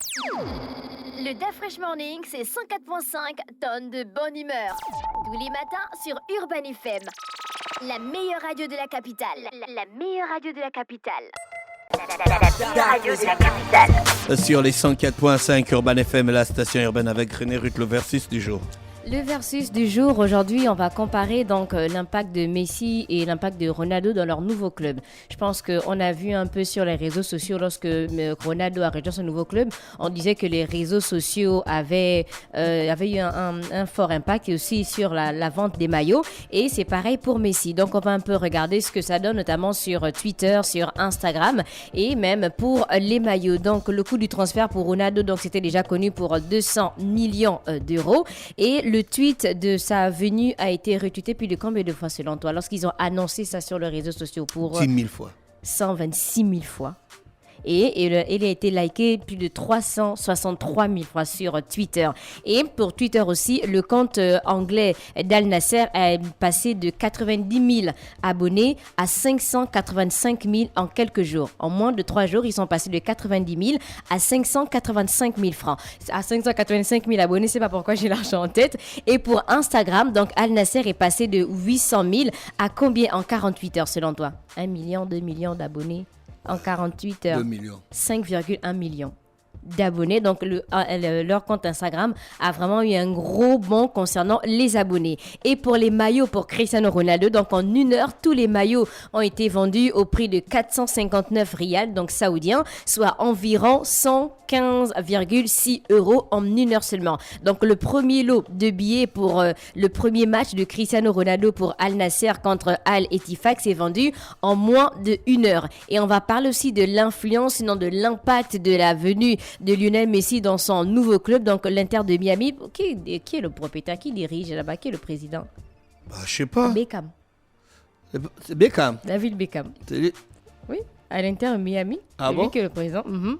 Le DAF Fresh Morning, c'est 104.5 tonnes de bonne humeur. Tous les matins sur Urban FM. La meilleure radio de la capitale. La meilleure radio de la capitale. La meilleure radio de la capitale. Sur les 104.5 Urban FM, la station urbaine avec René Ruth, le versus du jour. Le versus du jour, aujourd'hui, on va comparer donc l'impact de Messi et l'impact de Ronaldo dans leur nouveau club. Je pense qu'on a vu un peu sur les réseaux sociaux lorsque Ronaldo a rejoint son nouveau club, on disait que les réseaux sociaux avaient eu un fort impact et aussi sur la vente des maillots. Et c'est pareil pour Messi. Donc on va un peu regarder ce que ça donne, notamment sur Twitter, sur Instagram et même pour les maillots. Donc le coût du transfert pour Ronaldo, donc c'était déjà connu pour 200 millions d'euros. Et le tweet de sa venue a été retweeté plus de combien de fois selon toi lorsqu'ils ont annoncé ça sur les réseaux sociaux? Pour 10 000 fois. 126 000 fois. Et il a été liké plus de 363 000 fois sur Twitter. Et pour Twitter aussi, le compte anglais d'Al Nasser est passé de 90 000 abonnés à 585 000 en quelques jours. En moins de 3 jours, ils sont passés de 90 000 à 585 000 francs. À 585 000 abonnés, c'est pas pourquoi j'ai l'argent en tête. Et pour Instagram, donc Al Nasser est passé de 800 000 à combien en 48 heures selon toi? 1 million, 2 millions d'abonnés en 48 heures. 2 millions. 5,1 millions d'abonnés. Donc, leur compte Instagram a vraiment eu un gros bond concernant les abonnés. Et pour les maillots pour Cristiano Ronaldo, donc en une heure, tous les maillots ont été vendus au prix de 459 riyals, donc saoudiens, soit environ 115,6 € en une heure seulement. Donc, le premier lot de billets pour le premier match de Cristiano Ronaldo pour Al Nasser contre Al Ettifaq s'est vendu en moins de 1 heure. Et on va parler aussi de l'influence, sinon de l'impact de la venue de Lionel Messi dans son nouveau club, donc l'Inter de Miami. Qui est le propriétaire? Qui dirige là-bas? Qui est le président? Je sais pas. Beckham. C'est Beckham. David Beckham. Oui, à l'Inter de Miami. Ah c'est bon? lui qui est le président. Non,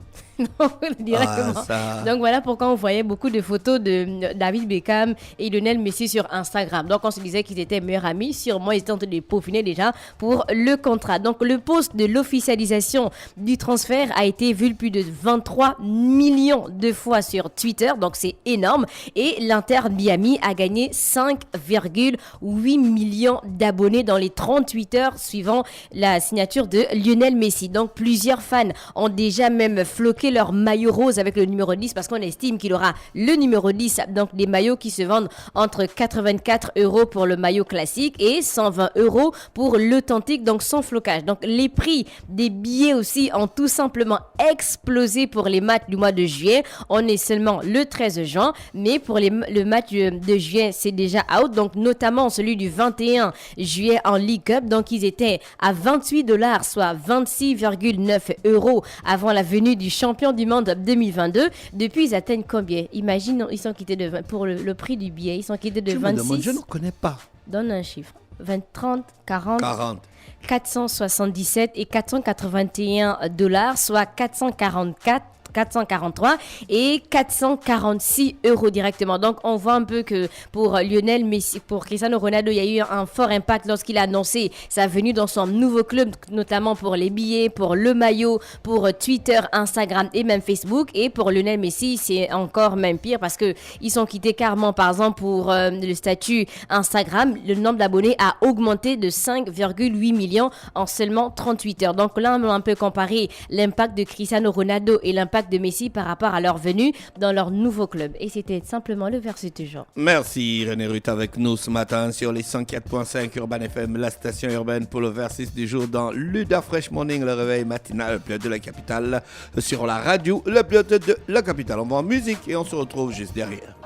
directement. Donc voilà pourquoi on voyait beaucoup de photos de David Beckham et Lionel Messi sur Instagram. Donc on se disait qu'ils étaient meilleurs amis. Sûrement, ils étaient en train de peaufiner déjà pour le contrat. Donc le post de l'officialisation du transfert a été vu plus de 23 millions de fois sur Twitter. Donc c'est énorme. Et l'Inter Miami a gagné 5,8 millions d'abonnés dans les 38 heures suivant la signature de Lionel Messi. Donc plusieurs fans ont déjà même floqué leur maillot rose avec le numéro 10 parce qu'on estime qu'il aura le numéro 10. Donc des maillots qui se vendent entre 84 € pour le maillot classique et 120 € pour l'authentique, donc sans flocage. Donc les prix des billets aussi ont tout simplement explosé pour les matchs du mois de juillet. On est seulement le 13 juin, mais pour le match de juillet, c'est déjà out. Donc notamment celui du 21 juillet en League Cup. Donc ils étaient à 28 $, soit 26,9 € avant la venue du champion du monde 2022. Depuis, ils atteignent combien? Imagine, ils sont quittés de pour le prix du billet, ils sont quittés de 26. Je ne connais pas. Donne un chiffre. 20, 30, 40. 40. 477 et 481 $, soit 443 et 446 € directement. Donc, on voit un peu que pour Lionel Messi, pour Cristiano Ronaldo, il y a eu un fort impact lorsqu'il a annoncé sa venue dans son nouveau club, notamment pour les billets, pour le maillot, pour Twitter, Instagram et même Facebook. Et pour Lionel Messi, c'est encore même pire parce que ils sont quittés carrément, par exemple, pour le statut Instagram. Le nombre d'abonnés a augmenté de 5,8 millions en seulement 38 heures. Donc là, on a un peu comparé l'impact de Cristiano Ronaldo et l'impact de Messi par rapport à leur venue dans leur nouveau club. Et c'était simplement le verset du jour. Merci René Ruth avec nous ce matin sur les 104.5 Urban FM, la station urbaine pour le versus du jour dans le DAF Fresh Morning, le réveil matinal, le pilote de la capitale, sur la radio, le pilote de la capitale. On va en musique et on se retrouve juste derrière.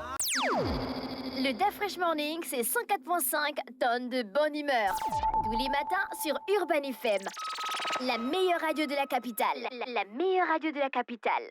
Le DAF Fresh Morning, c'est 104.5 tonnes de bonne humeur. Tous les matins sur Urban FM. La meilleure radio de la capitale. La meilleure radio de la capitale.